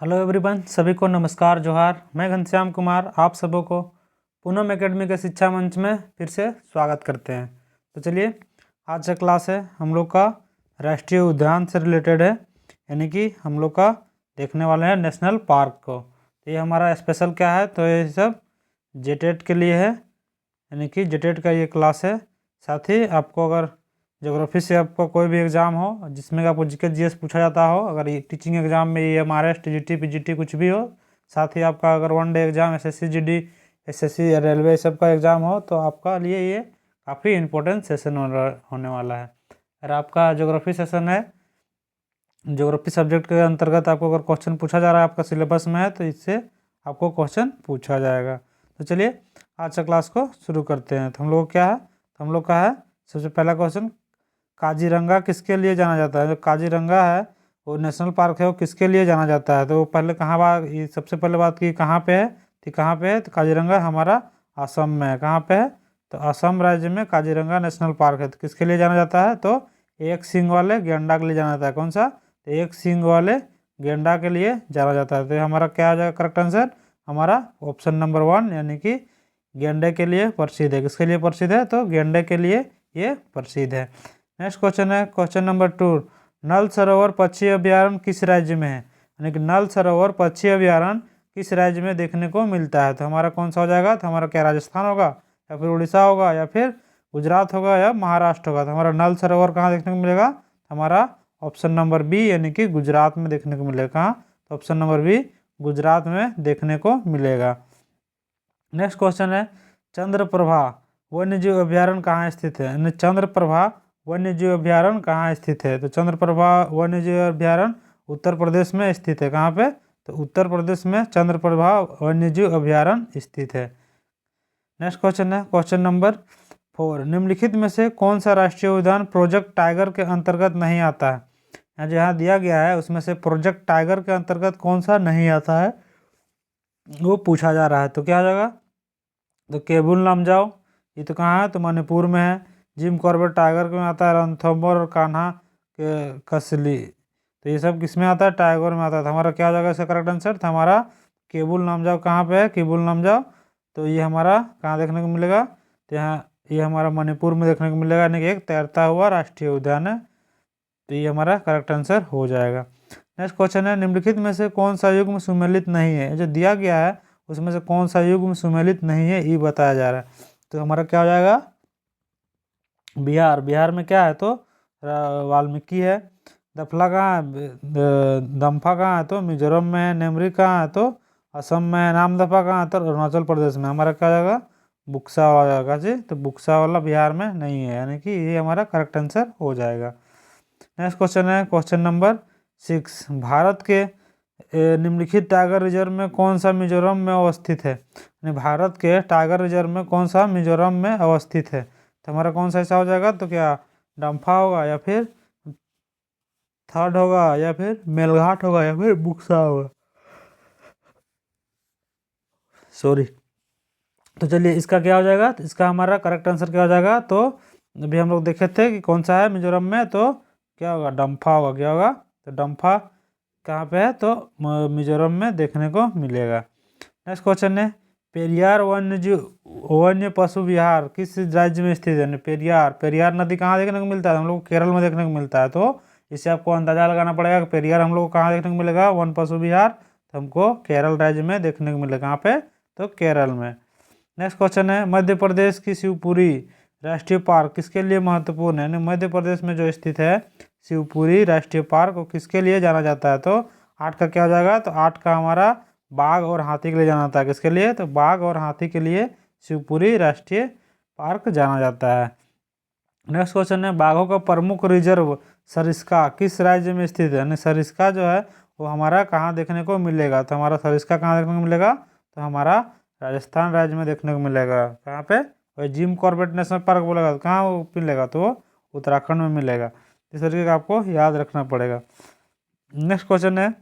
Hello everyone, सभी को नमस्कार जोहार। मैं घनश्याम कुमार आप सबों को पूनम एकेडमी के शिक्षा मंच में फिर से स्वागत करते हैं। तो चलिए, आज का क्लास है हम लोग का राष्ट्रीय उद्यान से रिलेटेड है, यानी कि हम लोग का देखने वाले हैं नेशनल पार्क को। तो ये हमारा स्पेशल क्या है, तो ये सब जेटेट के लिए है, यानी कि जेटेट का ये क्लास है। साथ ही आपको अगर ज्योग्राफी से आपका कोई भी एग्ज़ाम हो जिसमें आपको जीके जीएस पूछा जाता हो, अगर ये टीचिंग एग्ज़ाम में ये एमआरएस टीजीटी पीजीटी कुछ भी हो, साथ ही आपका अगर one day exam SSC GD SSC railway सब का एग्ज़ाम हो, तो आपका लिए ये काफ़ी इम्पोर्टेंट सेशन होने वाला है। अगर आपका ज्योग्राफी सेशन है, ज्योग्राफी सब्जेक्ट के अंतर्गत आपको अगर क्वेश्चन पूछा जा रहा है आपका सिलेबस में है, तो इससे आपको क्वेश्चन पूछा जाएगा। तो चलिए आज का क्लास को शुरू करते हैं। तो हम लोग क्या है, तो हम लोग का है सबसे पहला क्वेश्चन, काजीरंगा किसके लिए जाना जाता है। जो काजीरंगा है वो नेशनल पार्क है, वो किसके लिए जाना जाता है। तो वो पहले कहाँ बात, ये सबसे पहले बात की कहाँ पे है, तो कहाँ पे है, तो काजीरंगा हमारा असम में है। कहाँ पे है, तो असम राज्य में काजीरंगा नेशनल पार्क है। तो किसके लिए जाना जाता है, तो एक सींग वाले गेंडा के लिए जाना जाता है। कौन सा, तो एक सींग वाले गेंडा के लिए जाना जाता है। तो हमारा क्या आ जाएगा करेक्ट आंसर, हमारा ऑप्शन नंबर 1, यानी कि गेंडे के लिए प्रसिद्ध है। किसके लिए प्रसिद्ध है, तो गेंडे के लिए ये प्रसिद्ध है। नेक्स्ट क्वेश्चन है क्वेश्चन नंबर 2, नल सरोवर पक्षी अभ्यारण्य किस राज्य में है। यानी कि नल सरोवर पक्षी अभ्यारण्य किस राज्य में देखने को मिलता है। तो हमारा कौन सा हो जाएगा, तो हमारा क्या राजस्थान होगा, या फिर उड़ीसा होगा, या फिर गुजरात होगा, या महाराष्ट्र होगा। तो हमारा नल सरोवर कहाँ देखने को मिलेगा, हमारा ऑप्शन नंबर बी, यानी कि गुजरात में देखने को मिलेगा। कहाँ, तो ऑप्शन नंबर बी गुजरात में देखने को मिलेगा। नेक्स्ट क्वेश्चन है, चंद्रप्रभा वन्यजीव अभ्यारण्य कहाँ स्थित है। यानी चंद्रप्रभा वन्यजीव अभ्यारण्य कहाँ स्थित है। तो चंद्रप्रभा वन्यजीव अभ्यारण्य उत्तर प्रदेश में स्थित है। कहाँ पे, तो उत्तर प्रदेश में चंद्रप्रभा वन्यजीव अभ्यारण्य स्थित है। नेक्स्ट क्वेश्चन है क्वेश्चन नंबर 4, निम्नलिखित में से कौन सा राष्ट्रीय उद्यान प्रोजेक्ट टाइगर के अंतर्गत नहीं आता है। यहाँ जहाँ दिया गया है उसमें से प्रोजेक्ट टाइगर के अंतर्गत कौन सा नहीं आता है, वो पूछा जा रहा है। तो क्या आ जाएगा, तो केबुल लामजाओ, ये तो कहाँ है, तो मणिपुर में है। जिम कॉर्बेट टाइगर में आता है, रणथंभौर और कान्हा के कसली, तो ये सब किस में आता है, टाइगर में आता है। तो हमारा क्या हो जाएगा इसका करेक्ट आंसर, तो हमारा केबुल लामजाओ कहाँ पे है, केबुल लामजाओ, तो ये हमारा कहाँ देखने को मिलेगा, तो यहाँ ये हमारा मणिपुर में देखने को मिलेगा, यानी कि एक तैरता हुआ राष्ट्रीय उद्यान है। तो ये हमारा करेक्ट आंसर हो जाएगा। नेक्स्ट क्वेश्चन है, निम्नलिखित में से कौन सा युग्म सुमेलित नहीं है। जो दिया गया है उसमें से कौन सा युग्म सुमेलित नहीं है, ये बताया जा रहा है। तो हमारा क्या हो जाएगा, बिहार। बिहार में क्या है, तो वाल्मीकि है। दफला कहाँ है, दम्फा कहाँ है, तो मिजोरम में है। नेमरी कहाँ है, तो असम में है। नामदफा कहाँ है, तो अरुणाचल प्रदेश में। हमारा क्या हो जाएगा, बुक्सा हो जाएगा जी। तो बुक्सा वाला बिहार में नहीं है, यानी कि ये हमारा करेक्ट आंसर हो जाएगा। नेक्स्ट क्वेश्चन है क्वेश्चन नंबर 6, भारत के निम्नलिखित टाइगर रिजर्व में कौन सा मिजोरम में अवस्थित है। यानी भारत के टाइगर रिजर्व में कौन सा मिजोरम में अवस्थित है। तो हमारा कौन सा ऐसा हो जाएगा, तो क्या डम्फा होगा, या फिर थर्ड होगा, या फिर मेलघाट होगा, या फिर बुक्सा होगा, सॉरी। तो चलिए इसका क्या हो जाएगा, तो इसका हमारा करेक्ट आंसर क्या हो जाएगा, तो अभी हम लोग देखे थे कि कौन सा है मिजोरम में, तो क्या होगा, डम्फा होगा। क्या होगा, तो डम्फा कहाँ पे है, तो मिजोरम में देखने को मिलेगा। नेक्स्ट क्वेश्चन है, पेरियार वन्य पशु विहार किस राज्य में स्थित है। पेरियार, पेरियार नदी कहाँ देखने को मिलता है, हम लोग को केरल में देखने को मिलता है। तो इससे आपको अंदाजा लगाना पड़ेगा कि पेरियार हम लोग को कहाँ देखने को मिलेगा, वन पशु विहार, तो हमको केरल राज्य में देखने को मिलेगा। कहाँ पे, तो केरल में। नेक्स्ट क्वेश्चन है, मध्य प्रदेश की शिवपुरी राष्ट्रीय पार्क किसके लिए महत्वपूर्ण है। यानी मध्य प्रदेश में जो स्थित है शिवपुरी राष्ट्रीय पार्क, वो किसके लिए जाना जाता है। तो 8 का क्या हो जाएगा, तो 8 का हमारा बाघ और हाथी के लिए जाना जाता है। किसके लिए, तो बाघ और हाथी के लिए शिवपुरी राष्ट्रीय पार्क जाना जाता है। नेक्स्ट क्वेश्चन है, बाघों का प्रमुख रिजर्व सरिस्का किस राज्य में स्थित है। यानी सरिस्का जो है वो हमारा कहाँ देखने को मिलेगा, तो हमारा सरिस्का कहाँ देखने को मिलेगा, तो हमारा राजस्थान राज्य में देखने को मिलेगा। कहाँ पे, वही जिम कॉर्बेट नेशनल पार्क बोलेगा, तो कहाँ वो मिलेगा, तो वो उत्तराखंड में मिलेगा। इस तरीके का आपको याद रखना पड़ेगा। नेक्स्ट क्वेश्चन है,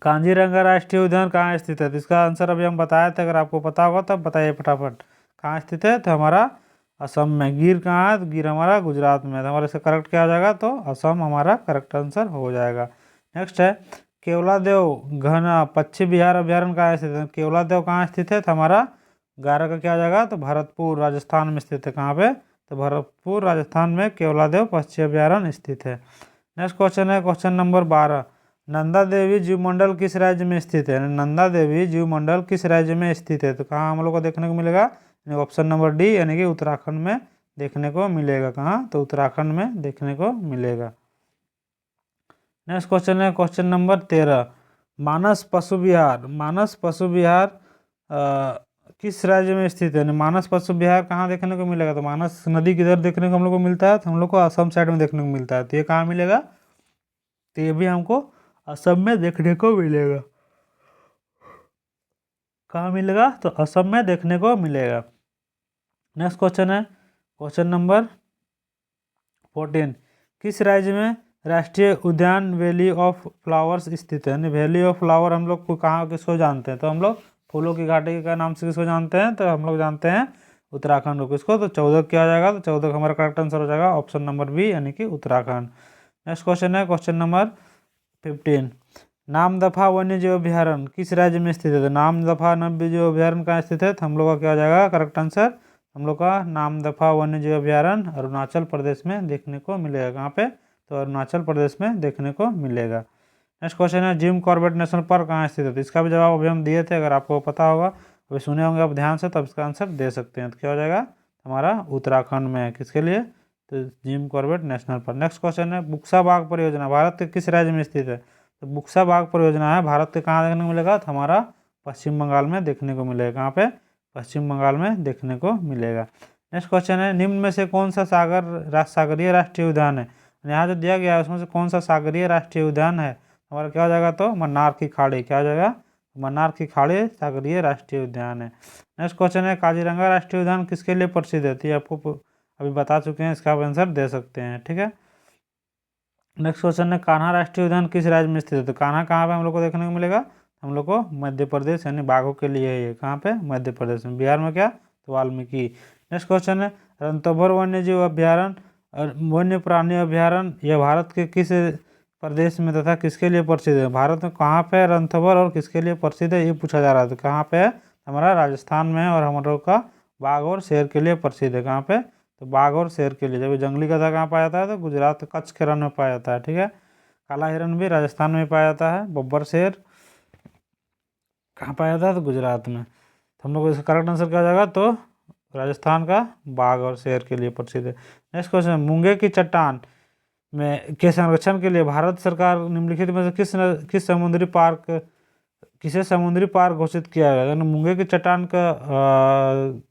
कांजीरंगा राष्ट्रीय उद्यान कहाँ स्थित है। तो इसका आंसर अभी हम बताए थे, अगर आपको पता होगा तब बताइए फटाफट। कहाँ स्थित है, तो हमारा असम में। गिर कहाँ है, तो गिर हमारा गुजरात में है। तो हमारा इसका करेक्ट क्या हो जाएगा, तो असम हमारा करेक्ट आंसर हो जाएगा। नेक्स्ट है, केवलादेव घन पक्षी विहार अभ्यारण्य कहाँ स्थित है? केवलादेव कहाँ स्थित है? तो हमारा 11 का क्या आ जाएगा? तो भरतपुर राजस्थान में स्थित है। कहाँ पे? तो भरतपुर राजस्थान में केवलादेव पक्षी अभ्यारण्य स्थित है। नेक्स्ट क्वेश्चन है क्वेश्चन नंबर 12। नंदा देवी जीव मंडल किस राज्य में स्थित है? नंदा देवी जीव मंडल किस राज्य में स्थित है? तो कहाँ हम लोग को देखने को मिलेगा? ऑप्शन नंबर डी यानी कि उत्तराखंड में देखने को मिलेगा। कहाँ? तो उत्तराखंड में देखने को मिलेगा। नेक्स्ट क्वेश्चन है क्वेश्चन नंबर 13। मानस पशु विहार, मानस पशु विहार किस राज्य में स्थित है? मानस पशु विहार कहाँ देखने को मिलेगा? तो मानस नदी किधर देखने को हम लोग को मिलता है? तो हम लोग को असम साइड में देखने को मिलता है। तो ये कहाँ मिलेगा? तो ये भी हमको असम में देखने को मिलेगा। कहाँ मिलेगा? तो असम में देखने को मिलेगा। नेक्स्ट क्वेश्चन है क्वेश्चन नंबर 14। किस राज्य में राष्ट्रीय उद्यान वैली ऑफ फ्लावर्स स्थित है? वैली ऑफ फ्लावर हम लोग को कहाँ किसको जानते हैं? तो हम लोग फूलों की घाटी का नाम से किसको जानते हैं? तो हम लोग जानते हैं उत्तराखंड को। किसको? तो 14 क्या आ जाएगा? तो 14 हमारा करेक्ट आंसर हो जाएगा ऑप्शन नंबर बी यानी कि उत्तराखंड। नेक्स्ट क्वेश्चन है क्वेश्चन नंबर 15। नामदफा वन्य जीव अभ्यारण्य किस राज्य में स्थित है? तो नामदफा वन्य जीव अभ्यारण्य कहाँ स्थित है? तो हम लोग का क्या आ जाएगा करेक्ट आंसर? हम लोग का नामदफा वन्य जीव अभ्यारण्य अरुणाचल प्रदेश में देखने को मिलेगा। कहाँ पे? तो अरुणाचल प्रदेश में देखने को मिलेगा। नेक्स्ट क्वेश्चन है जिम कॉर्बेट नेशनल पार्क कहाँ स्थित है? तो इसका भी जवाब अभी हम दिए थे, अगर आपको पता होगा अभी सुने होंगे आप ध्यान से, तब इसका आंसर दे सकते हैं। तो क्या हो जाएगा? हमारा उत्तराखंड में है। किसके लिए? तो Jim Corbett national park. Next question है बुक्सा बाग परियोजना भारत के किस राज्य में स्थित है? तो बुक्सा बाग परियोजना है भारत के कहाँ देखने को मिलेगा? तो हमारा पश्चिम बंगाल में देखने को मिलेगा। कहाँ पे? पश्चिम बंगाल में देखने को मिलेगा। नेक्स्ट क्वेश्चन है निम्न में से कौन सा सागरीय राष्ट्रीय उद्यान है? यहाँ जो दिया गया है उसमें से कौन सा सागरीय राष्ट्रीय उद्यान है? हमारा क्या हो जाएगा? तो मन्नार की खाड़ी। क्या हो जाएगा? मन्नार की खाड़ी सागरीय राष्ट्रीय उद्यान है। नेक्स्ट क्वेश्चन है काजीरंगा राष्ट्रीय उद्यान किसके लिए प्रसिद्ध है? तो ये आपको अभी बता चुके हैं, इसका आप आंसर दे सकते हैं। ठीक है। नेक्स्ट क्वेश्चन है कान्हा राष्ट्रीय उद्यान किस राज्य में स्थित है? तो कान्हा कहाँ पे हम लोग को देखने को मिलेगा? हम लोग को मध्य प्रदेश यानी बाघों के लिए है ये। कहाँ पे? मध्य प्रदेश में। बिहार में क्या? तो वाल्मीकि। नेक्स्ट क्वेश्चन है रणथंभौर वन्य जीव अभ्यारण्य और वन्य प्राणी अभ्यारण्य यह भारत के किस प्रदेश में तथा किसके लिए प्रसिद्ध है? भारत में कहाँ पे रणथंभौर और किसके लिए प्रसिद्ध है ये पूछा जा रहा है। तो कहाँ पे है? हमारा राजस्थान में है और हम लोग का बाघ और शेर के लिए प्रसिद्ध है। कहाँ पे? तो बाघ और शेर के लिए। जब जंगली गधा कहाँ पाया जाता है? तो गुजरात कच्छ के रण में पाया जाता है। ठीक है। काला हिरण भी राजस्थान में पाया जाता है। बब्बर शेर कहाँ पाया जाता है? तो गुजरात में। तो हम लोग इसका करेक्ट आंसर क्या हो जाएगा? तो राजस्थान का बाघ और शेर के लिए प्रसिद्ध है। नेक्स्ट क्वेश्चन मूंगे की चट्टान में के संरक्षण के लिए भारत सरकार निम्नलिखित में से किस समुद्री पार्क किसे समुद्री पार्क घोषित किया गया? यानी मूंगे की चट्टान का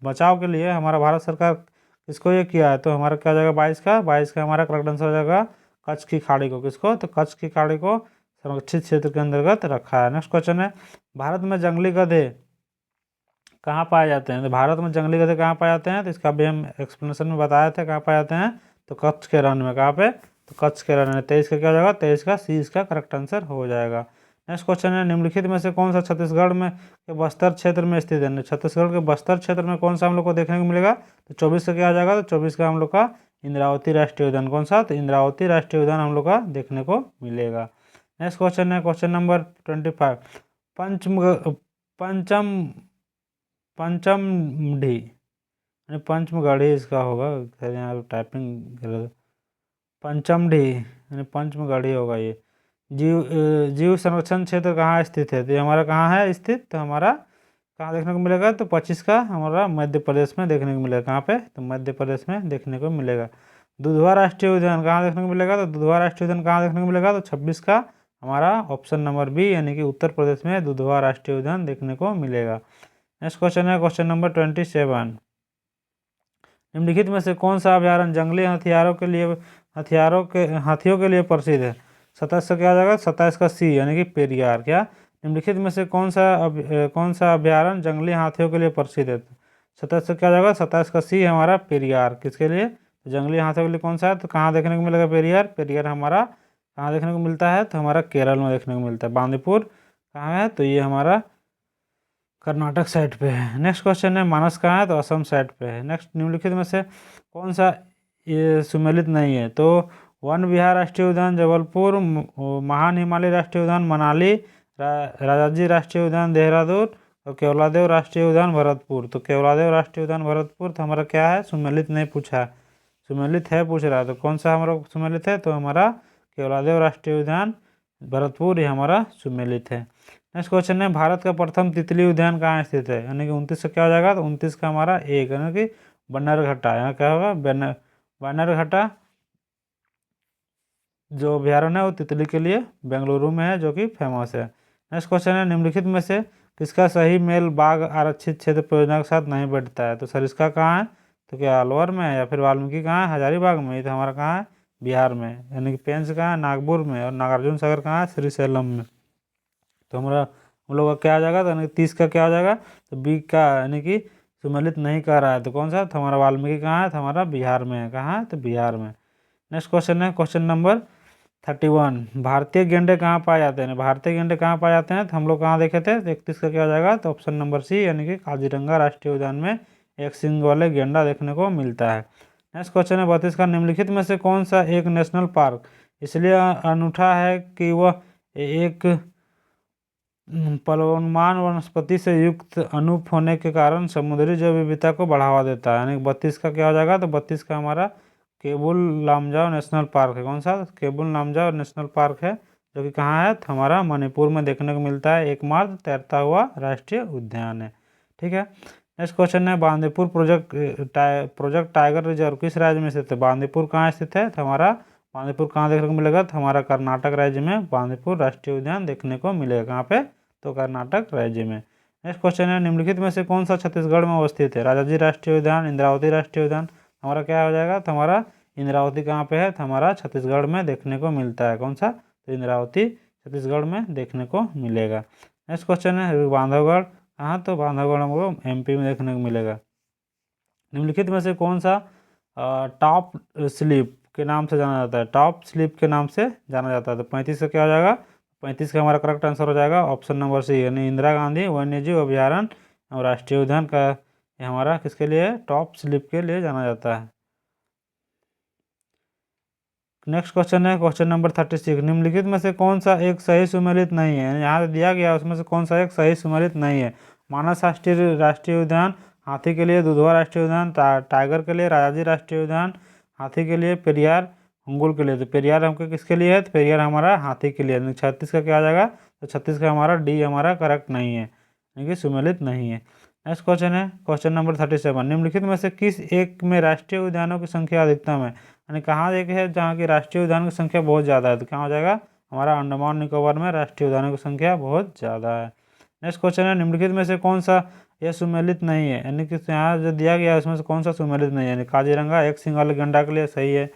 बचाव के लिए हमारा भारत सरकार किसको ये किया है? तो हमारा क्या हो जाएगा? 22 का हमारा करेक्ट आंसर हो जाएगा कच्छ की खाड़ी को। किसको? तो कच्छ की खाड़ी को संरक्षित क्षेत्र के अंतर्गत रखा है। नेक्स्ट क्वेश्चन है भारत में जंगली गधे कहाँ पाए जाते हैं? तो भारत में जंगली गधे कहाँ पाए जाते हैं? तो इसका भी हम एक्सप्लेनेशन में बताए थे कहाँ पाए जाते हैं। तो कच्छ के रण में। कहाँ पे? तो कच्छ के रण में। 23 का क्या हो जाएगा? 23 का सी इसका करेक्ट आंसर हो जाएगा। नेक्स्ट क्वेश्चन है निम्नलिखित में से कौन सा छत्तीसगढ़ में के बस्तर क्षेत्र में स्थित है? छत्तीसगढ़ के बस्तर क्षेत्र में कौन सा हम लोग को देखने को मिलेगा? तो 24 का क्या आ जाएगा? तो 24 का हम लोग का इंद्रावती राष्ट्रीय उद्यान। कौन सा? तो इंद्रावती राष्ट्रीय उद्यान हम लोग का देखने को मिलेगा। नेक्स्ट क्वेश्चन है क्वेश्चन नंबर 25। पंचम पंचमढ़ी पंचमगढ़ी इसका होगा। खैर यहाँ टाइपिंग गलत। पंचमढ़ी यानी पंचमगढ़ी होगा ये। जीव संरक्षण क्षेत्र कहाँ स्थित है? तो ये हमारा कहाँ है स्थित? तो हमारा कहाँ देखने को मिलेगा? तो 25 का हमारा मध्य प्रदेश में देखने को मिलेगा। कहाँ पे? तो मध्य प्रदेश में देखने को मिलेगा। दुधवा राष्ट्रीय उद्यान कहाँ देखने को मिलेगा? तो दुधवा राष्ट्रीय उद्यान कहाँ देखने को मिलेगा? तो 26 का हमारा ऑप्शन नंबर बी यानी कि उत्तर प्रदेश में दुधवा राष्ट्रीय उद्यान देखने को मिलेगा। नेक्स्ट क्वेश्चन है क्वेश्चन नंबर 27। निम्नलिखित में से कौन सा अभ्यारण्य जंगली हाथियों के लिए प्रसिद्ध है? 27 का क्या आ जाएगा? 27 का सी यानी कि पेरियार। क्या? निम्नलिखित में से कौन सा अभ्यारण्य जंगली हाथियों के लिए प्रसिद्ध है? 27 का क्या आ जाएगा? 27 का सी हमारा पेरियार। किसके लिए? तो जंगली हाथियों के लिए कौन सा है? तो कहाँ देखने को मिलेगा पेरियार? पेरियार हमारा कहाँ देखने को मिलता है? तो हमारा केरल में देखने को मिलता है। बांदीपुर कहाँ है? तो ये हमारा कर्नाटक साइड पे है। नेक्स्ट क्वेश्चन है मानस कहाँ है? तो असम साइड पे है। नेक्स्ट निम्नलिखित में से कौन सा ये सुमेलित नहीं है? तो वन विहार राष्ट्रीय उद्यान जबलपुर, महान हिमालय राष्ट्रीय उद्यान मनाली, राजाजी राष्ट्रीय उद्यान देहरादून और केवलादेव राष्ट्रीय उद्यान भरतपुर। तो केवलादेव राष्ट्रीय उद्यान भरतपुर तो हमारा क्या है, सुमेलित नहीं पूछा, सुमेलित है पूछ रहा है, तो कौन सा हमारा सुमेलित है, तो हमारा केवलादेव राष्ट्रीय उद्यान भरतपुर ये हमारा सुमेलित है। नेक्स्ट क्वेश्चन है, भारत का प्रथम तितली उद्यान कहाँ स्थित है, यानी कि 29 का क्या हो जाएगा, तो 29 का हमारा एक, यानी कि बन्नरघट्टा, यहाँ क्या होगा बन्नरघट्टा जो अभ्यारण्य है वो तितली के लिए बेंगलुरु में है, जो कि फेमस है। नेक्स्ट क्वेश्चन है, निम्नलिखित में से किसका सही मेल बाघ आरक्षित क्षेत्र परियोजना के साथ नहीं बैठता है, तो सरिस्का कहाँ है, तो क्या अलवर में है, या फिर वाल्मीकि कहाँ है, हजारीबाग में, ये तो हमारा कहाँ है, बिहार में, यानी कि पेंच कहाँ है, नागपुर में, और नागार्जुन सागर कहाँ है, श्रीशैलम में। तो हमारा हम लोग का क्या आ जाएगा, तो यानी 30 का क्या हो जाएगा, तो बी का, यानी कि सुमेलित नहीं कर रहा है, तो कौन सा, तो हमारा वाल्मीकि कहाँ है, तो हमारा बिहार में है, कहाँ है, तो बिहार में। नेक्स्ट क्वेश्चन है, क्वेश्चन नंबर 31, भारतीय गेंडे कहाँ पाए जाते हैं, भारतीय गेंडे कहाँ पाए जाते हैं, तो हम लोग कहाँ देखे थे, तो 31 का क्या हो जाएगा, तो ऑप्शन नंबर सी, यानी कि काजीरंगा राष्ट्रीय उद्यान में एक सींग वाले गेंडा देखने को मिलता है। नेक्स्ट क्वेश्चन है 32 का, निम्नलिखित में से कौन सा एक नेशनल पार्क इसलिए अनूठा है कि वह एक प्लवमान वनस्पति से युक्त अनूप होने के कारण समुद्री जैव विविधता को बढ़ावा देता है, यानी 32 का क्या हो जाएगा, तो 32 का हमारा केबुल लामजाओ नेशनल पार्क है, कौन सा, केबुल लामजाओ नेशनल पार्क है, जो कि कहाँ है, तो हमारा मणिपुर में देखने को मिलता है, एकमात्र तैरता हुआ राष्ट्रीय उद्यान है। ठीक है। नेक्स्ट क्वेश्चन है, बांदीपुर प्रोजेक्ट टाइगर रिजर्व किस राज्य में स्थित है, बांदीपुर कहाँ स्थित है, तो हमारा बांदीपुर कहाँ देखने को मिलेगा, तो हमारा कर्नाटक राज्य में बांदीपुर राष्ट्रीय उद्यान देखने को मिलेगा, कहाँ पे, तो कर्नाटक राज्य में। नेक्स्ट क्वेश्चन है, निम्नलिखित में से कौन सा छत्तीसगढ़ में अवस्थित है, राजाजी राष्ट्रीय उद्यान, इंद्रावती राष्ट्रीय उद्यान, हमारा क्या हो जाएगा, तो हमारा इंद्रावती कहाँ पे है, तो हमारा छत्तीसगढ़ में देखने को मिलता है, कौन सा, तो इंद्रावती छत्तीसगढ़ में देखने को मिलेगा। नेक्स्ट क्वेश्चन है, बांधवगढ़ कहाँ, तो बांधवगढ़ हमको MP में देखने को मिलेगा। निम्नलिखित में से कौन सा टॉप स्लिप के नाम से जाना जाता है, टॉप स्लिप के नाम से जाना जाता है, तो 35 का क्या हो जाएगा, 35 का हमारा करेक्ट आंसर हो जाएगा ऑप्शन नंबर सी, यानी इंदिरा गांधी वन्यजीव अभ्यारण्य और राष्ट्रीय उद्यान का ये हमारा किसके लिए, टॉप स्लिप के लिए जाना जाता है। नेक्स्ट क्वेश्चन है, क्वेश्चन नंबर 36, निम्नलिखित में से कौन सा एक सही सुमेलित नहीं है, यहाँ दिया गया उसमें से कौन सा एक सही सुमेलित नहीं है, मानस राष्ट्रीय उद्यान, हाथी के लिए दुधवा राष्ट्रीय उद्यान, टाइगर के लिए राजाजी राष्ट्रीय उद्यान, हाथी के लिए पेरियार, हुंगुल के लिए, तो पेरियार हमको किसके लिए है, तो पेरियार हमारा हाथी के लिए, 36 का क्या आ जाएगा, तो 36 का हमारा डी हमारा करेक्ट नहीं है, यानी कि सुमेलित नहीं है। नेक्स्ट क्वेश्चन है, क्वेश्चन नंबर 37, निम्नलिखित में से किस एक में राष्ट्रीय उद्यानों की संख्या अधिकतम है, यानी कहाँ एक है जहाँ की राष्ट्रीय उद्यान की संख्या बहुत ज़्यादा है, तो क्या हो जाएगा, हमारा अंडमान निकोबार में राष्ट्रीय उद्यानों की संख्या बहुत ज़्यादा है। नेक्स्ट क्वेश्चन है, निम्नलिखित में से कौन सा यह सुमेलित नहीं है, यानी कि यहाँ जो दिया गया है उसमें से कौन सा सुमेलित नहीं है, यानी काजीरंगा एक सींग वाले गंडा के लिए सही है,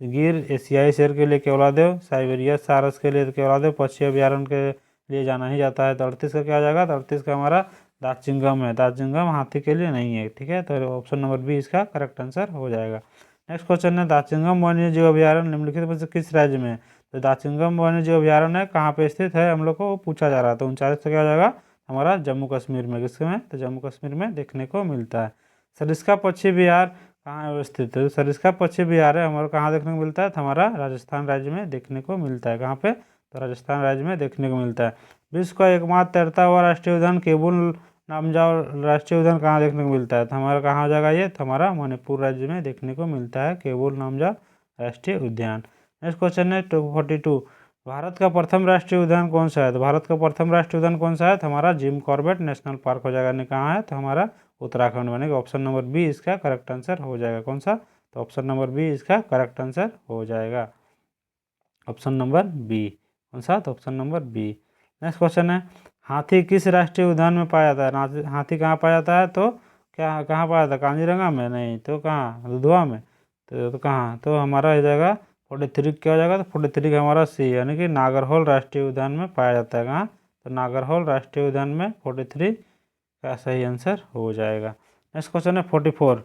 गिर एशियाई शेर के लिए केवलादेव, साइबेरिया सारस के लिए केवलादेव पक्षी अभ्यारण्य के लिए जाना ही जाता है, तो 38 का क्या आ जाएगा, तो 38 का हमारा दाचिंगम है, दाचिंगम हाथी के लिए नहीं है। ठीक है, तो ऑप्शन नंबर बी इसका करेक्ट आंसर हो जाएगा। नेक्स्ट क्वेश्चन है, दाचिंगम वन्य जीव अभ्यारण्य निम्नलिखित में से किस राज्य में है, तो दाचिंगम वन्य जीव अभ्यारण्य कहाँ पे स्थित है हम लोग को वो पूछा जा रहा है, तो 39 से क्या हो जाएगा, हमारा जम्मू कश्मीर में, किसके में, तो जम्मू कश्मीर में देखने को मिलता है। सरिस्का पक्षी विहार कहाँ अवस्थित है, तो सरिस्का पक्षी विहार है हमारा कहाँ देखने को मिलता है, तो हमारा राजस्थान राज्य में देखने को मिलता है, कहाँ पे, तो राजस्थान राज्य में देखने को मिलता है। विश्व का एकमात्र तैरता हुआ राष्ट्रीय उद्यान केबुल लामजाओ राष्ट्रीय उद्यान कहाँ देखने को मिलता है, तो हमारा कहाँ हो जाएगा ये, तो हमारा मणिपुर राज्य में देखने को मिलता है केबुल लामजाओ राष्ट्रीय उद्यान। नेक्स्ट क्वेश्चन है 42, भारत का प्रथम राष्ट्रीय उद्यान कौन सा है, तो भारत का प्रथम राष्ट्रीय उद्यान कौन सा है, तो हमारा जिम कॉर्बेट नेशनल पार्क हो जाएगा, कहाँ है, तो हमारा उत्तराखंड बनेगा, ऑप्शन नंबर बी इसका करेक्ट आंसर हो जाएगा, कौन सा, तो ऑप्शन नंबर बी इसका करेक्ट आंसर हो जाएगा, ऑप्शन नंबर बी, कौन सा, तो option number B. Next question है, हाथी किस राष्ट्रीय उद्यान में पाया जाता है, हाथी कहाँ पाया जाता है, तो क्या कहाँ पाया जाता है, कांजीरंगा में, नहीं तो कहाँ, दुधवा में, तो कहाँ, तो हमारा हो जाएगा 43 क्या हो जाएगा, तो 43 हमारा सी, यानी कि नागरहोल राष्ट्रीय उद्यान में पाया जाता है, कहाँ, तो नागरहोल राष्ट्रीय उद्यान में 43 का सही आंसर हो जाएगा। नेक्स्ट क्वेश्चन है 44,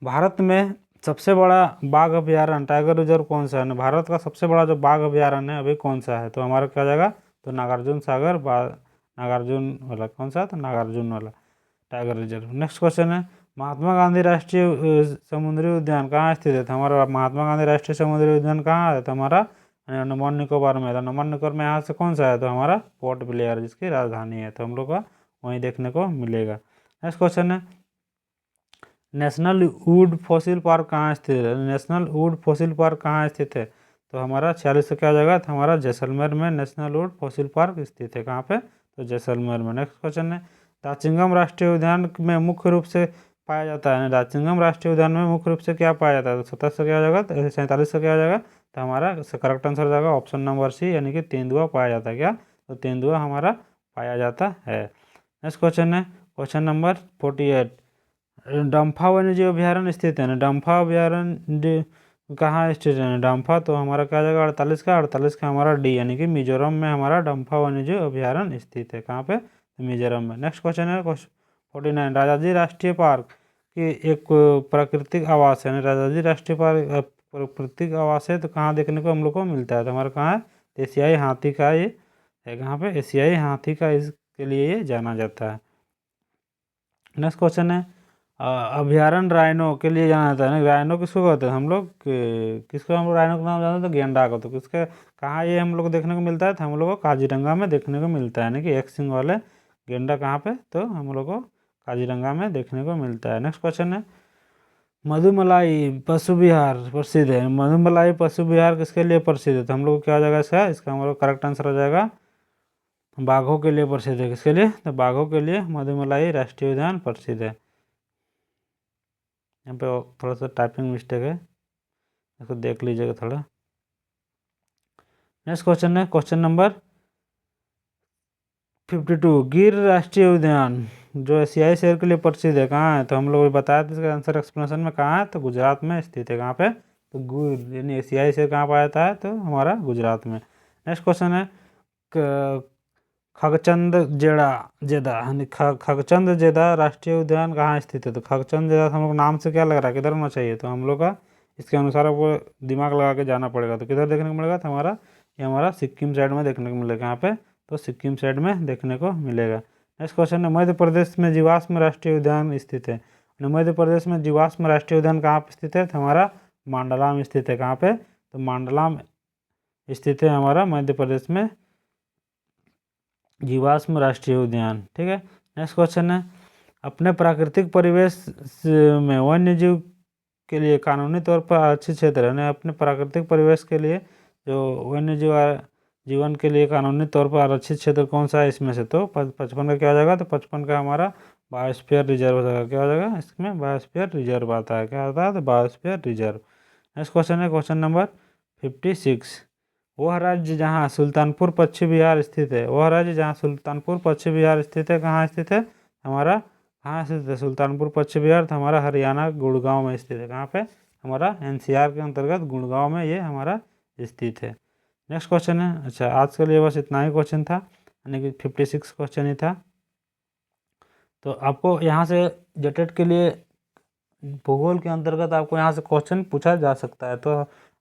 भारत में सबसे बड़ा बाघ अभ्यारण्य टाइगर रिजर्व कौन सा है, भारत का सबसे बड़ा जो बाघ अभ्यारण्य है अभी कौन सा है, तो हमारा क्या हो जाएगा, तो नागार्जुन नागार्जुन वाला, कौन सा, तो नागार्जुन वाला टाइगर रिजर्व। नेक्स्ट क्वेश्चन है, महात्मा गांधी राष्ट्रीय समुद्री उद्यान कहाँ स्थित है? तो हमारा महात्मा गांधी राष्ट्रीय समुद्री उद्यान कहाँ है? तो हमारा अंडमान निकोबार में है। तो अंडमान निकोबार में यहाँ से कौन सा है? तो हमारा पोर्ट ब्लेयर जिसकी राजधानी है, तो हम लोग का वहीं देखने को मिलेगा। नेक्स्ट क्वेश्चन है, नेशनल वुड फॉसिल पार्क कहाँ स्थित है? नेशनल वुड फॉसिल पार्क कहाँ स्थित है? तो हमारा 46 से क्या जाएगा? तो हमारा जैसलमेर में नेशनल वुड फॉसिल पार्क स्थित है। कहाँ पे? तो जैसलमेर में। नेक्स्ट क्वेश्चन है, दाचिंगम राष्ट्रीय उद्यान में मुख्य रूप से पाया जाता है। दाचिंगम राष्ट्रीय उद्यान में मुख्य रूप से क्या पाया जाता है? तो 27 से क्या हो जाएगा? तो 47 से क्या हो जाएगा? तो हमारा करेक्ट आंसर हो जाएगा ऑप्शन नंबर सी, यानी कि तेंदुआ पाया जाता है। क्या? तो तेंदुआ हमारा पाया जाता है। नेक्स्ट क्वेश्चन है क्वेश्चन नंबर 48, डम्फा वन्यजीव अभ्यारण्य स्थित है। डम्फा अभ्यारण्य कहाँ स्थित है? डम्फा तो हमारा क्या जाएगा? 48 का हमारा डी, यानी कि मिजोरम में हमारा डम्फा वन्यजीव अभ्यारण्य स्थित है। कहाँ पे? तो मिजोरम में। नेक्स्ट क्वेश्चन है 49, राजाजी राष्ट्रीय पार्क की एक प्राकृतिक आवास है। राजाजी राष्ट्रीय पार्क प्राकृतिक आवास है, तो कहाँ देखने को हम लोग को मिलता है? तो हमारा कहाँ है? एशियाई हाथी का ये है। कहाँ पे? एशियाई हाथी का इसके लिए ये जाना जाता है। नेक्स्ट क्वेश्चन है, अभ्यारण्य राइनो के लिए जाना जाता है ना। राइनो किसको कहते हैं हम लोग? किसको हम लोग राइनो का नाम जानते हैं? तो गेंडा को। तो किसके कहाँ ये हम लोग को देखने को मिलता है? तो हम लोग को काजीरंगा में देखने को मिलता है, यानी कि एक सिंग वाले गेंडा कहाँ पे? तो हम लोग को काजीरंगा में देखने को मिलता है। नेक्स्ट क्वेश्चन है, मधुमलाई पशु विहार प्रसिद्ध है। मधुमलाई पशु विहार किसके लिए प्रसिद्ध है? तो हम लोग को क्या हो जाएगा इसका हम लोग करेक्ट आंसर हो जाएगा बाघों के लिए प्रसिद्ध है। किसके लिए? तो बाघों के लिए मधुमलाई राष्ट्रीय उद्यान प्रसिद्ध है। यहाँ पे थोड़ा सा टाइपिंग मिस्टेक है, इसको देख लीजिएगा थोड़ा। नेक्स्ट क्वेश्चन है क्वेश्चन नंबर 52, गिर राष्ट्रीय उद्यान जो एशियाई शेर के लिए प्रसिद्ध है कहाँ है? तो हम लोग बताया था इसका आंसर एक्सप्लेनेशन में, कहाँ है? तो गुजरात में स्थित है। कहाँ पे? तो गिर यानी एशियाई शेर कहाँ पाया जाता है? तो हमारा गुजरात में। नेक्स्ट क्वेश्चन है, खगचंद जेदा यानी खगचंद जेदा राष्ट्रीय उद्यान कहाँ स्थित है? तो खगचंद जेदा हम लोग नाम से क्या लग रहा है किधर होना चाहिए? तो हम लोग का इसके अनुसार आपको दिमाग लगा के जाना पड़ेगा। तो किधर देखने को मिलेगा? तो हमारा ये हमारा सिक्किम साइड में देखने को मिलेगा। यहाँ पे? तो सिक्किम साइड में देखने को मिलेगा। नेक्स्ट क्वेश्चन है, मध्य प्रदेश में जीवाश्म राष्ट्रीय उद्यान स्थित है। मध्य प्रदेश में जीवाश्म राष्ट्रीय उद्यान कहाँ पे स्थित है? तो हमारा मांडला में स्थित है। कहाँ पे? तो मांडला में स्थित है हमारा मध्य प्रदेश में जीवाश्म राष्ट्रीय उद्यान। ठीक है। नेक्स्ट क्वेश्चन है, अपने प्राकृतिक परिवेश में वन्य जीव के लिए कानूनी तौर पर आरक्षित क्षेत्र है। अपने प्राकृतिक परिवेश के लिए जो वन्य जीवन के लिए कानूनी तौर पर आरक्षित क्षेत्र कौन सा है इसमें से? तो 55 का क्या हो जाएगा? तो 55 का हमारा बायोस्फीयर रिजर्व हो जाएगा। क्या हो जाएगा? इसमें बायोस्फीयर रिजर्व आता है। क्या आता है? तो बायोस्फीयर रिजर्व। नेक्स्ट क्वेश्चन है क्वेश्चन नंबर 56, वह राज्य जहाँ सुल्तानपुर पश्चिम बिहार स्थित है। वह राज्य जहाँ सुल्तानपुर पश्चिम बिहार स्थित है कहाँ स्थित है? हमारा कहाँ स्थित है? सुल्तानपुर पश्चिम बिहार तो हमारा हरियाणा गुड़गांव में स्थित है। कहाँ पे? हमारा एनसीआर के अंतर्गत गुड़गांव में ये हमारा स्थित है। नेक्स्ट क्वेश्चन है, अच्छा आज के लिए बस इतना ही क्वेश्चन था, यानी कि 56 क्वेश्चन ही था। तो आपको यहाँ से जेटेट के लिए भूगोल के अंतर्गत आपको यहाँ से क्वेश्चन पूछा जा सकता है। तो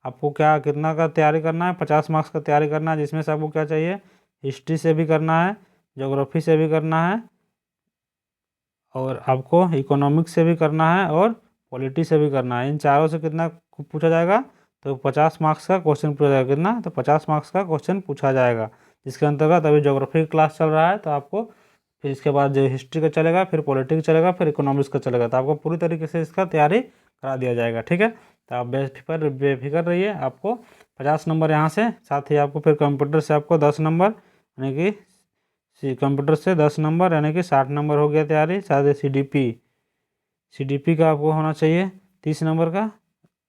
आपको क्या कितना का तैयारी करना है? 50 मार्क्स का तैयारी करना है, जिसमें से आपको क्या चाहिए? हिस्ट्री से भी करना है, ज्योग्राफी से भी करना है, और आपको इकोनॉमिक्स से भी करना है, और पॉलिटी से भी करना है। इन चारों से कितना पूछा जाएगा? तो 50 मार्क्स का क्वेश्चन पूछा जाएगा। कितना? तो 50 मार्क्स का क्वेश्चन पूछा जाएगा, जिसके अंतर्गत अभी ज्योग्राफी क्लास चल रहा है, तो आपको फिर इसके बाद जो हिस्ट्री का चलेगा, फिर पॉलिटिक्स चलेगा, फिर इकोनॉमिक्स का चलेगा। तो आपको पूरी तरीके से इसका तैयारी करा दिया जाएगा। ठीक है। तो आप बेफिक्र रहिए। आपको 50 नंबर यहाँ से, साथ ही आपको फिर कंप्यूटर से आपको 10 नंबर, यानी कि कंप्यूटर से 10 नंबर, यानी कि 60 नंबर हो गया तैयारी। साथ ही CDP का आपको होना चाहिए 30 नंबर का,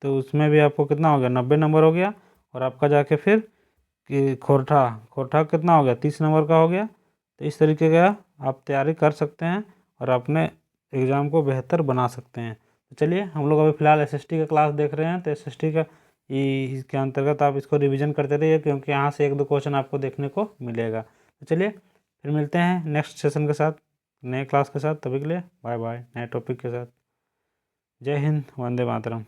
तो उसमें भी आपको कितना हो गया? 90 नंबर हो गया। और आपका जाके फिर कि खोरठा कितना हो गया? 30 नंबर का हो गया। तो इस तरीके का आप तैयारी कर सकते हैं और अपने एग्ज़ाम को बेहतर बना सकते हैं। तो चलिए, हम लोग अभी फ़िलहाल SST का क्लास देख रहे हैं, तो SST का इसके अंतर्गत आप इसको रिवीजन करते रहिए, क्योंकि यहाँ से 1-2 क्वेश्चन आपको देखने को मिलेगा। तो चलिए फिर मिलते हैं नेक्स्ट सेशन के साथ, नए क्लास के साथ। तभी के लिए बाय बाय, नए टॉपिक के साथ। जय हिंद, वंदे मातरम।